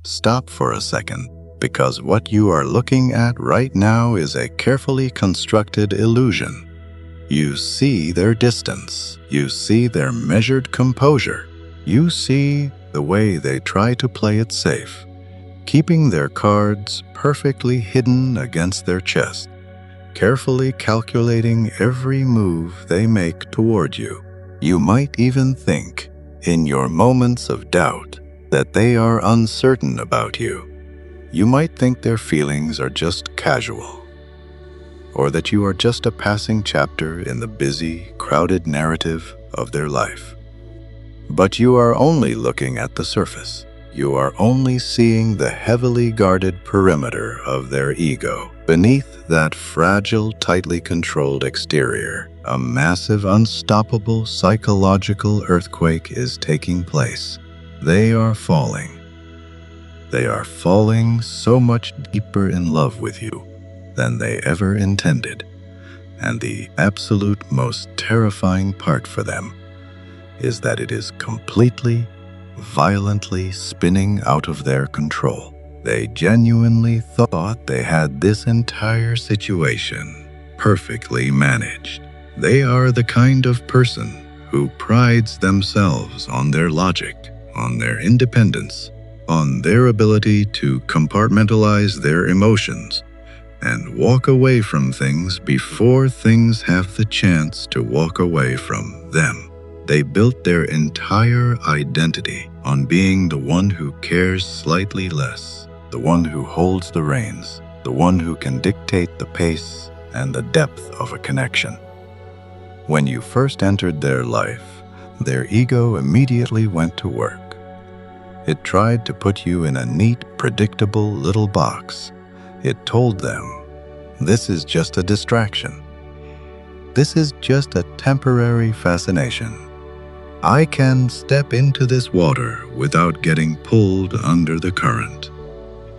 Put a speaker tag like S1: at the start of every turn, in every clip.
S1: Stop for a second, because what you are looking at right now is a carefully constructed illusion. You see their distance. You see their measured composure. You see the way they try to play it safe, keeping their cards perfectly hidden against their chest, carefully calculating every move they make toward you. You might even think, in your moments of doubt, that they are uncertain about you. You might think their feelings are just casual, or that you are just a passing chapter in the busy, crowded narrative of their life. But you are only looking at the surface. You are only seeing the heavily guarded perimeter of their ego. Beneath that fragile, tightly controlled exterior, a massive, unstoppable psychological earthquake is taking place. They are falling. They are falling so much deeper in love with you than they ever intended. And the absolute most terrifying part for them is that it is completely, violently spinning out of their control. They genuinely thought they had this entire situation perfectly managed. They are the kind of person who prides themselves on their logic, on their independence, on their ability to compartmentalize their emotions and walk away from things before things have the chance to walk away from them. They built their entire identity on being the one who cares slightly less, the one who holds the reins, the one who can dictate the pace and the depth of a connection. When you first entered their life, their ego immediately went to work. It tried to put you in a neat, predictable little box. It told them, this is just a distraction. This is just a temporary fascination. I can step into this water without getting pulled under the current.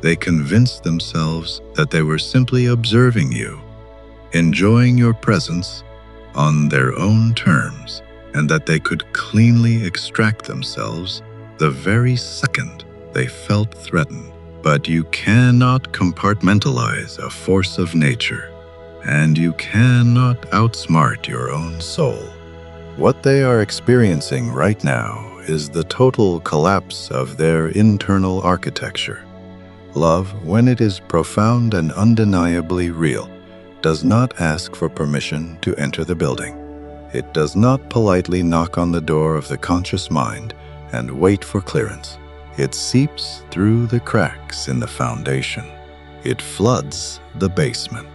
S1: They convinced themselves that they were simply observing you, enjoying your presence on their own terms, and that they could cleanly extract themselves the very second they felt threatened. But you cannot compartmentalize a force of nature, and you cannot outsmart your own soul. What they are experiencing right now is the total collapse of their internal architecture. Love, when it is profound and undeniably real, does not ask for permission to enter the building. It does not politely knock on the door of the conscious mind and wait for clearance. It seeps through the cracks in the foundation. It floods the basement.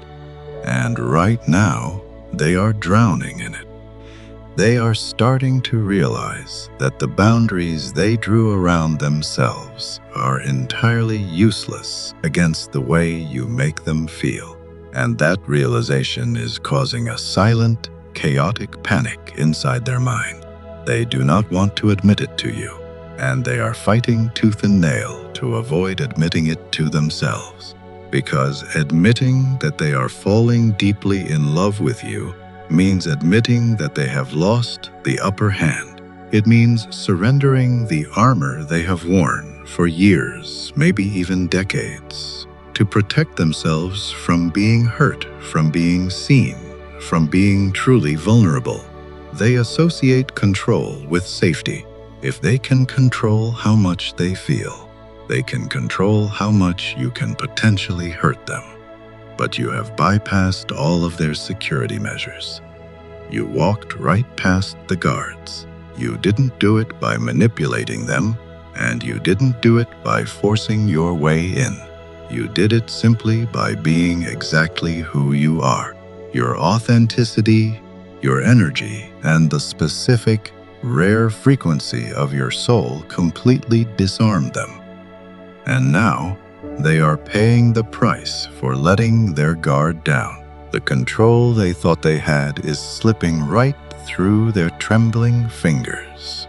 S1: And right now, they are drowning in it. They are starting to realize that the boundaries they drew around themselves are entirely useless against the way you make them feel. And that realization is causing a silent, chaotic panic inside their mind. They do not want to admit it to you, and they are fighting tooth and nail to avoid admitting it to themselves. Because admitting that they are falling deeply in love with you means admitting that they have lost the upper hand. It means surrendering the armor they have worn for years, maybe even decades, to protect themselves from being hurt, from being seen, from being truly vulnerable. They associate control with safety. If they can control how much they feel, they can control how much you can potentially hurt them. But you have bypassed all of their security measures. You walked right past the guards. You didn't do it by manipulating them, and you didn't do it by forcing your way in. You did it simply by being exactly who you are. Your authenticity, your energy, and the specific, rare frequency of your soul completely disarmed them. And now, they are paying the price for letting their guard down. The control they thought they had is slipping right through their trembling fingers.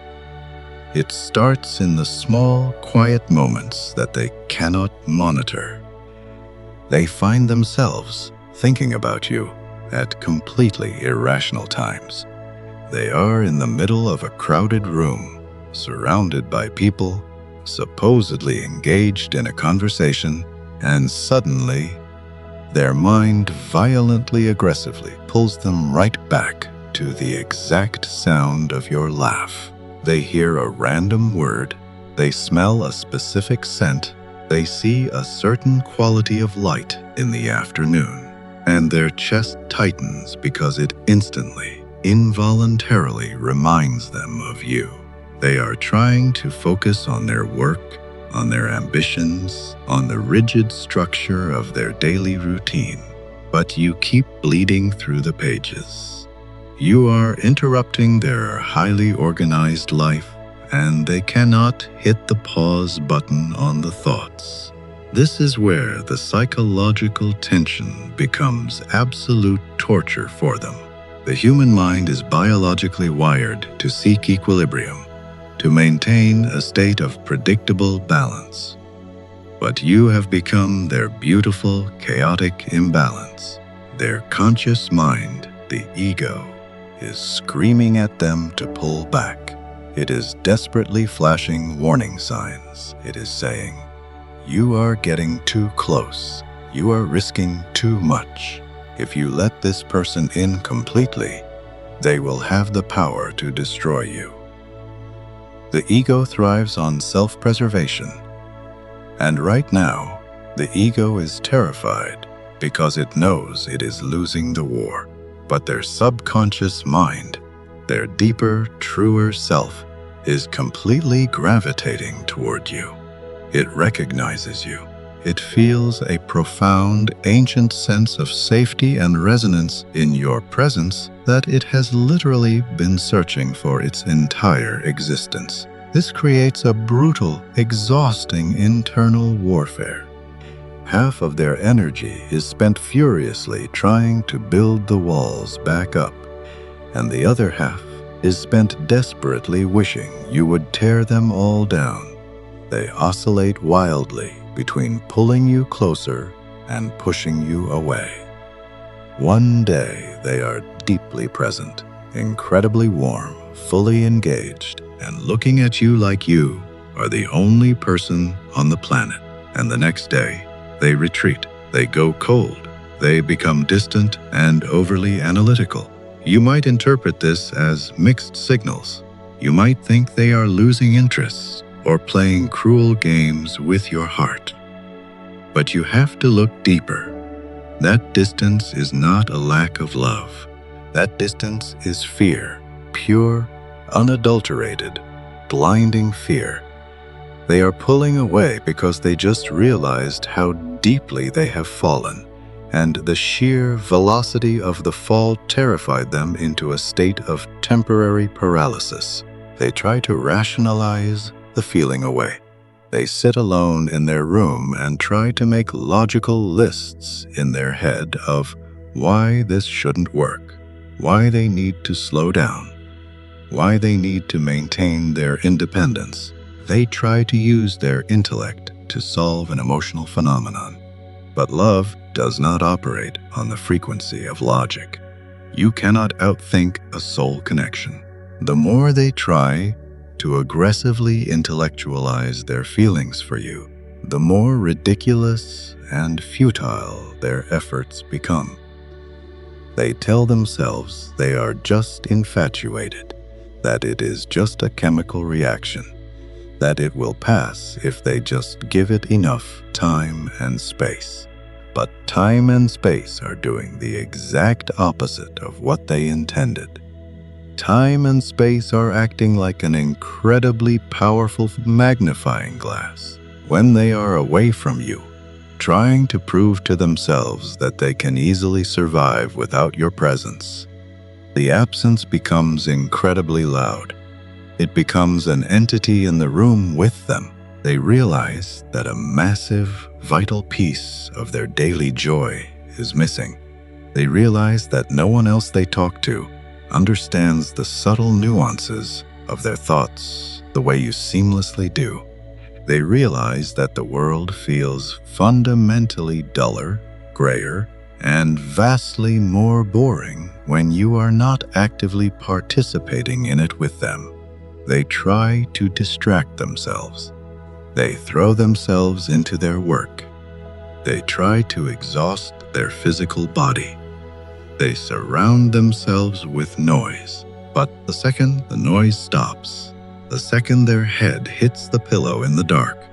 S1: It starts in the small, quiet moments that they cannot monitor. They find themselves thinking about you at completely irrational times. They are in the middle of a crowded room, surrounded by people, supposedly engaged in a conversation, and suddenly, their mind violently aggressively pulls them right back to the exact sound of your laugh. They hear a random word, they smell a specific scent, they see a certain quality of light in the afternoon, and their chest tightens because it instantly, involuntarily reminds them of you. They are trying to focus on their work, on their ambitions, on the rigid structure of their daily routine. But you keep bleeding through the pages. You are interrupting their highly organized life, and they cannot hit the pause button on the thoughts. This is where the psychological tension becomes absolute torture for them. The human mind is biologically wired to seek equilibrium, to maintain a state of predictable balance. But you have become their beautiful, chaotic imbalance. Their conscious mind, the ego, is screaming at them to pull back. It is desperately flashing warning signs. It is saying, "You are getting too close. You are risking too much. If you let this person in completely, they will have the power to destroy you." The ego thrives on self-preservation. And right now, the ego is terrified because it knows it is losing the war. But their subconscious mind, their deeper, truer self, is completely gravitating toward you. It recognizes you. It feels a profound, ancient sense of safety and resonance in your presence that it has literally been searching for its entire existence. This creates a brutal, exhausting internal warfare. Half of their energy is spent furiously trying to build the walls back up, and the other half is spent desperately wishing you would tear them all down. They oscillate wildly between pulling you closer and pushing you away. One day they are deeply present, incredibly warm, fully engaged, and looking at you like you are the only person on the planet. And the next day, they retreat, they go cold, they become distant and overly analytical. You might interpret this as mixed signals. You might think they are losing interest or playing cruel games with your heart. But you have to look deeper. That distance is not a lack of love. That distance is fear, pure, unadulterated, blinding fear. They are pulling away because they just realized how deeply they have fallen, and the sheer velocity of the fall terrified them into a state of temporary paralysis. They try to rationalize the feeling away. They sit alone in their room and try to make logical lists in their head of why this shouldn't work, why they need to slow down, why they need to maintain their independence. They try to use their intellect to solve an emotional phenomenon. But love does not operate on the frequency of logic. You cannot outthink a soul connection. The more they try to aggressively intellectualize their feelings for you, the more ridiculous and futile their efforts become. They tell themselves they are just infatuated, that it is just a chemical reaction, that it will pass if they just give it enough time and space. But time and space are doing the exact opposite of what they intended. Time and space are acting like an incredibly powerful magnifying glass when they are away from you, trying to prove to themselves that they can easily survive without your presence. The absence becomes incredibly loud. It becomes an entity in the room with them. They realize that a massive, vital piece of their daily joy is missing. They realize that no one else they talk to understands the subtle nuances of their thoughts the way you seamlessly do. They realize that the world feels fundamentally duller, grayer, and vastly more boring when you are not actively participating in it with them. They try to distract themselves. They throw themselves into their work. They try to exhaust their physical body. They surround themselves with noise. But the second the noise stops, the second their head hits the pillow in the dark,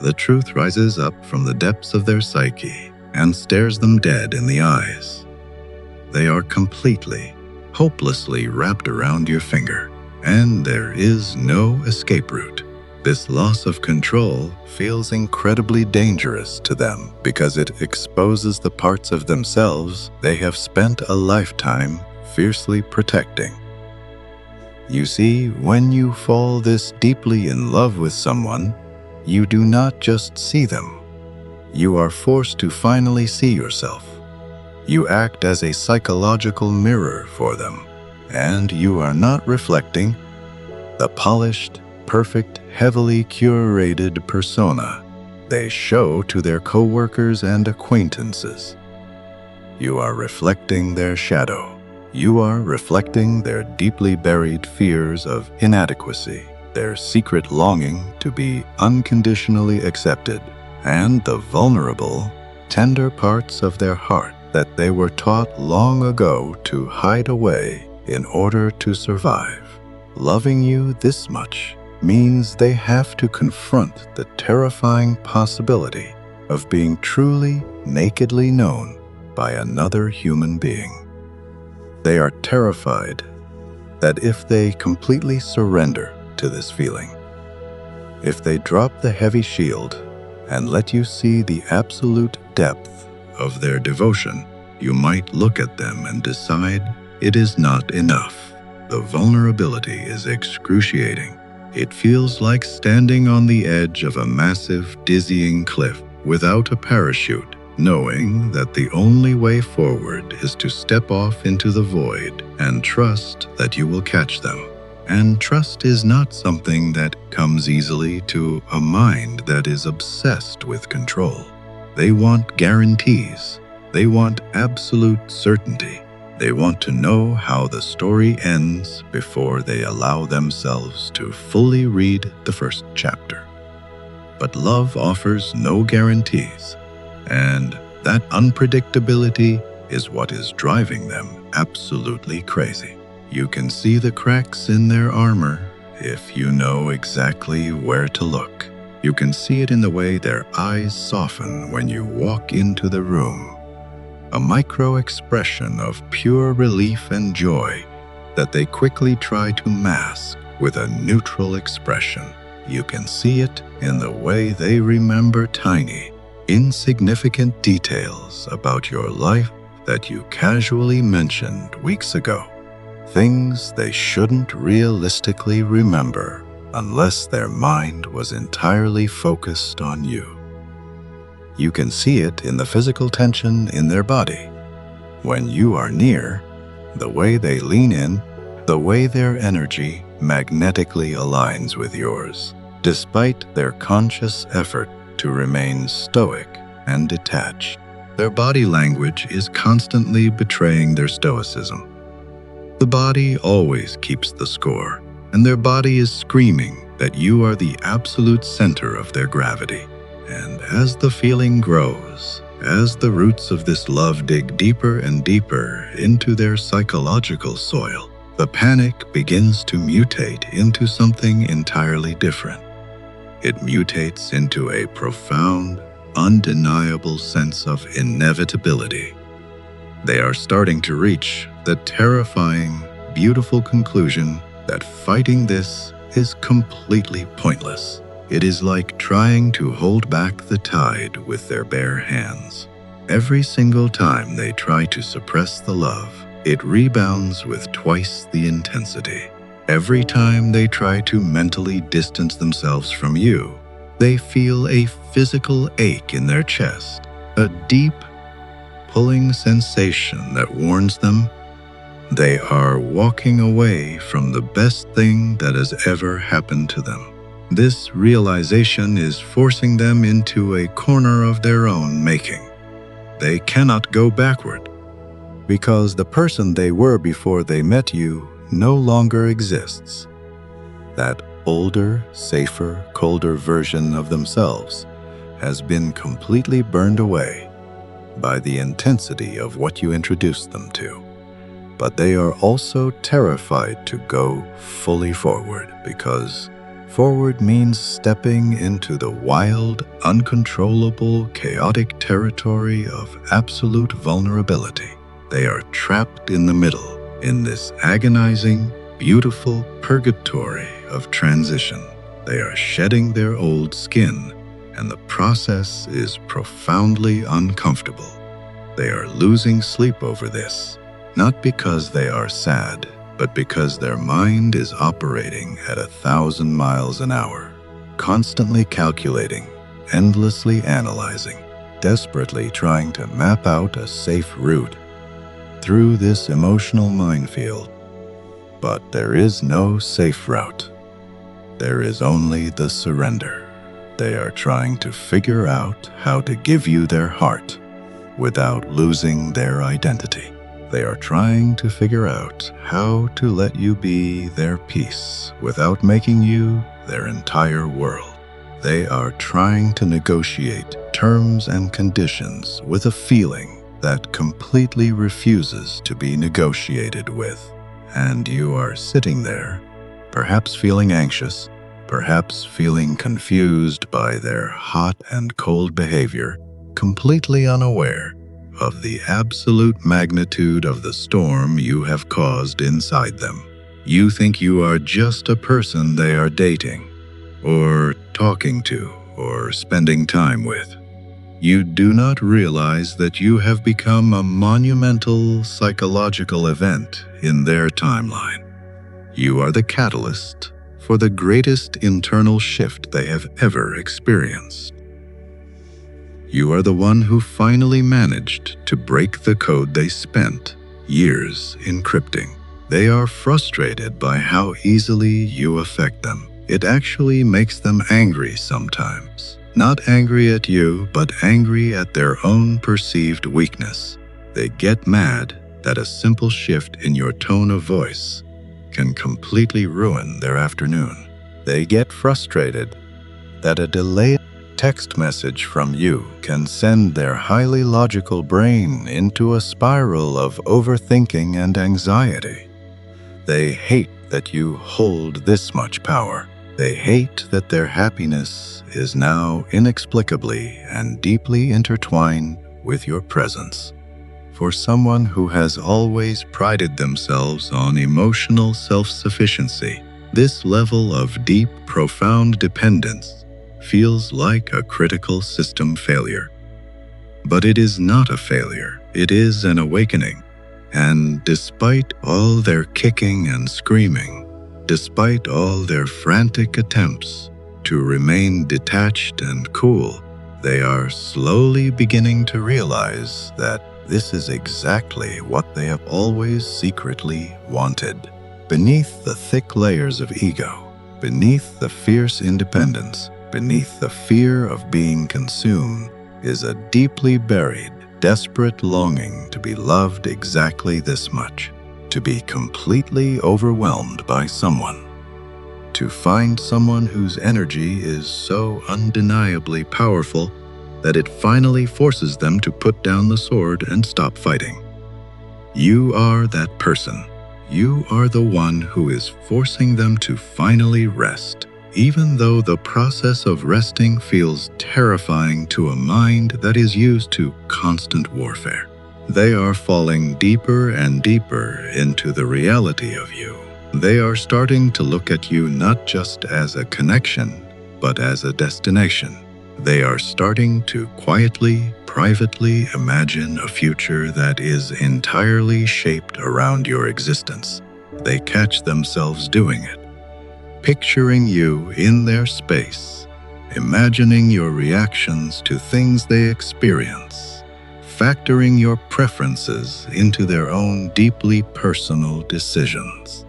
S1: the truth rises up from the depths of their psyche and stares them dead in the eyes. They are completely, hopelessly wrapped around your finger, and there is no escape route. This loss of control feels incredibly dangerous to them because it exposes the parts of themselves they have spent a lifetime fiercely protecting. You see, when you fall this deeply in love with someone, you do not just see them. You are forced to finally see yourself. You act as a psychological mirror for them, and you are not reflecting the polished, perfect, heavily curated persona they show to their coworkers and acquaintances. You are reflecting their shadow. You are reflecting their deeply buried fears of inadequacy, their secret longing to be unconditionally accepted, and the vulnerable, tender parts of their heart that they were taught long ago to hide away in order to survive. Loving you this much means they have to confront the terrifying possibility of being truly, nakedly known by another human being. They are terrified that if they completely surrender to this feeling, if they drop the heavy shield and let you see the absolute depth of their devotion, you might look at them and decide it is not enough. The vulnerability is excruciating. It feels like standing on the edge of a massive, dizzying cliff without a parachute, knowing that the only way forward is to step off into the void and trust that you will catch them. And trust is not something that comes easily to a mind that is obsessed with control. They want guarantees. They want absolute certainty. They want to know how the story ends before they allow themselves to fully read the first chapter. But love offers no guarantees, and that unpredictability is what is driving them absolutely crazy. You can see the cracks in their armor if you know exactly where to look. You can see it in the way their eyes soften when you walk into the room. A micro-expression of pure relief and joy that they quickly try to mask with a neutral expression. You can see it in the way they remember tiny, insignificant details about your life that you casually mentioned weeks ago. Things they shouldn't realistically remember unless their mind was entirely focused on you. You can see it in the physical tension in their body. When you are near, the way they lean in, the way their energy magnetically aligns with yours, despite their conscious effort to remain stoic and detached. Their body language is constantly betraying their stoicism. The body always keeps the score, and their body is screaming that you are the absolute center of their gravity. And as the feeling grows, as the roots of this love dig deeper and deeper into their psychological soil, the panic begins to mutate into something entirely different. It mutates into a profound, undeniable sense of inevitability. They are starting to reach the terrifying, beautiful conclusion that fighting this is completely pointless. It is like trying to hold back the tide with their bare hands. Every single time they try to suppress the love, it rebounds with twice the intensity. Every time they try to mentally distance themselves from you, they feel a physical ache in their chest, a deep, pulling sensation that warns them they are walking away from the best thing that has ever happened to them. This realization is forcing them into a corner of their own making. They cannot go backward, because the person they were before they met you no longer exists. That older, safer, colder version of themselves has been completely burned away by the intensity of what you introduced them to. But they are also terrified to go fully forward, because forward means stepping into the wild, uncontrollable, chaotic territory of absolute vulnerability. They are trapped in the middle, in this agonizing, beautiful purgatory of transition. They are shedding their old skin, and the process is profoundly uncomfortable. They are losing sleep over this, not because they are sad, but because their mind is operating at 1,000 miles an hour, constantly calculating, endlessly analyzing, desperately trying to map out a safe route through this emotional minefield. But there is no safe route. There is only the surrender. They are trying to figure out how to give you their heart without losing their identity. They are trying to figure out how to let you be their peace without making you their entire world. They are trying to negotiate terms and conditions with a feeling that completely refuses to be negotiated with. And you are sitting there, perhaps feeling anxious, perhaps feeling confused by their hot and cold behavior, completely unaware of the absolute magnitude of the storm you have caused inside them. You think you are just a person they are dating, or talking to, or spending time with. You do not realize that you have become a monumental psychological event in their timeline. You are the catalyst for the greatest internal shift they have ever experienced. You are the one who finally managed to break the code they spent years encrypting. They are frustrated by how easily you affect them. It actually makes them angry sometimes. Not angry at you, but angry at their own perceived weakness. They get mad that a simple shift in your tone of voice can completely ruin their afternoon. They get frustrated that a delayed text message from you can send their highly logical brain into a spiral of overthinking and anxiety. They hate that you hold this much power. They hate that their happiness is now inexplicably and deeply intertwined with your presence. For someone who has always prided themselves on emotional self-sufficiency, this level of deep, profound dependence feels like a critical system failure. But it is not a failure, it is an awakening. And despite all their kicking and screaming, despite all their frantic attempts to remain detached and cool, they are slowly beginning to realize that this is exactly what they have always secretly wanted. Beneath the thick layers of ego, beneath the fierce independence, beneath the fear of being consumed, is a deeply buried, desperate longing to be loved exactly this much, to be completely overwhelmed by someone, to find someone whose energy is so undeniably powerful that it finally forces them to put down the sword and stop fighting. You are that person. You are the one who is forcing them to finally rest, even though the process of resting feels terrifying to a mind that is used to constant warfare. They are falling deeper and deeper into the reality of you. They are starting to look at you not just as a connection, but as a destination. They are starting to quietly, privately imagine a future that is entirely shaped around your existence. They catch themselves doing it, picturing you in their space, imagining your reactions to things they experience, factoring your preferences into their own deeply personal decisions.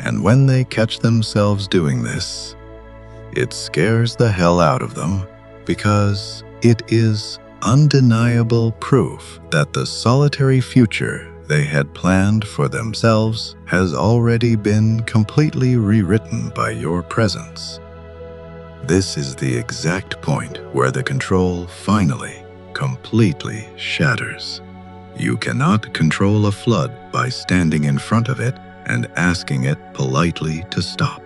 S1: And when they catch themselves doing this, it scares the hell out of them, because it is undeniable proof that the solitary future they had planned for themselves has already been completely rewritten by your presence. This is the exact point where the control finally, completely shatters. You cannot control a flood by standing in front of it and asking it politely to stop.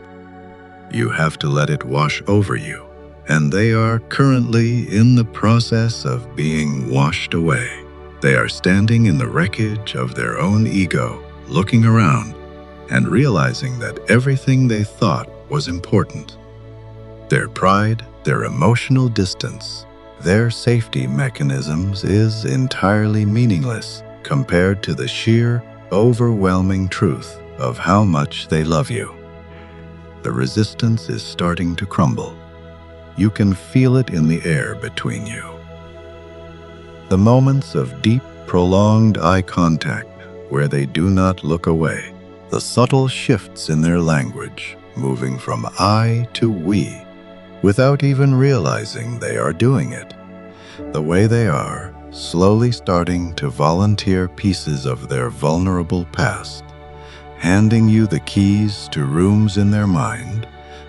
S1: You have to let it wash over you, and they are currently in the process of being washed away. They are standing in the wreckage of their own ego, looking around and realizing that everything they thought was important, their pride, their emotional distance, their safety mechanisms is entirely meaningless compared to the sheer, overwhelming truth of how much they love you. The resistance is starting to crumble. You can feel it in the air between you. The moments of deep, prolonged eye contact where they do not look away, the subtle shifts in their language, moving from I to we, without even realizing they are doing it. The way they are, slowly starting to volunteer pieces of their vulnerable past, handing you the keys to rooms in their mind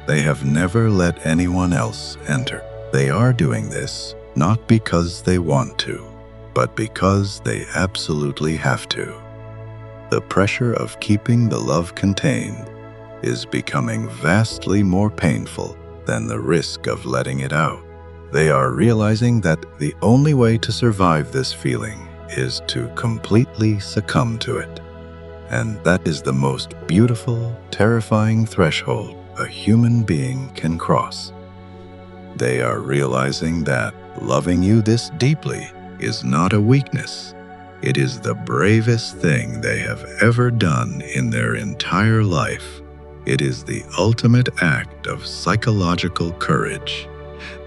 S1: they have never let anyone else enter. They are doing this not because they want to, but because they absolutely have to. The pressure of keeping the love contained is becoming vastly more painful than the risk of letting it out. They are realizing that the only way to survive this feeling is to completely succumb to it. And that is the most beautiful, terrifying threshold a human being can cross. They are realizing that loving you this deeply is not a weakness. It is the bravest thing they have ever done in their entire life. It is the ultimate act of psychological courage.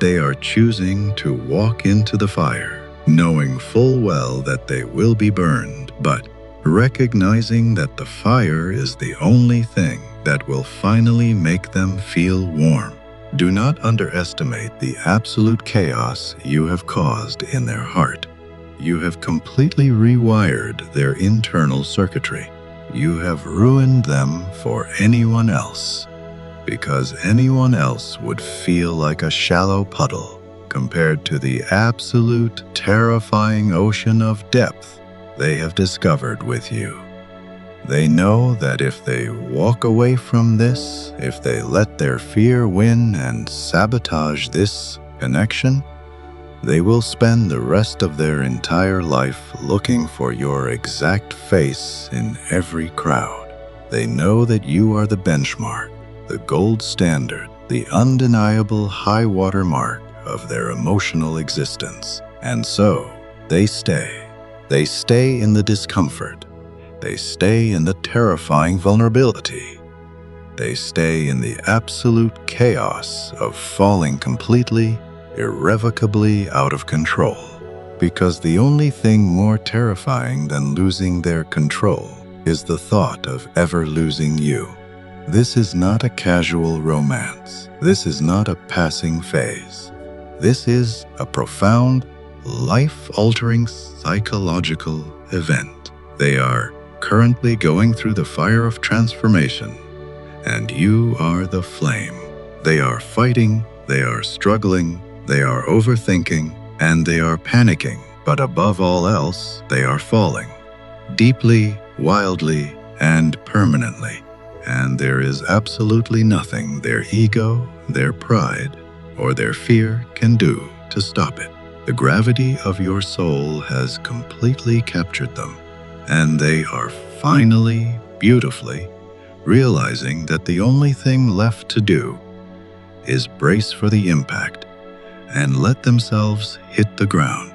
S1: They are choosing to walk into the fire, knowing full well that they will be burned, but recognizing that the fire is the only thing that will finally make them feel warm. Do not underestimate the absolute chaos you have caused in their heart. You have completely rewired their internal circuitry. You have ruined them for anyone else, because anyone else would feel like a shallow puddle compared to the absolute, terrifying ocean of depth they have discovered with you. They know that if they walk away from this, if they let their fear win and sabotage this connection, they will spend the rest of their entire life looking for your exact face in every crowd. They know that you are the benchmark, the gold standard, the undeniable high water mark of their emotional existence. And so, they stay. They stay in the discomfort. They stay in the terrifying vulnerability. They stay in the absolute chaos of falling completely, irrevocably out of control. Because the only thing more terrifying than losing their control is the thought of ever losing you. This is not a casual romance. This is not a passing phase. This is a profound, life-altering psychological event. They are currently going through the fire of transformation, and you are the flame. They are fighting, they are struggling, they are overthinking, and they are panicking. But above all else, they are falling. Deeply, wildly, and permanently. And there is absolutely nothing their ego, their pride, or their fear can do to stop it. The gravity of your soul has completely captured them, and they are finally, beautifully, realizing that the only thing left to do is brace for the impact and let themselves hit the ground.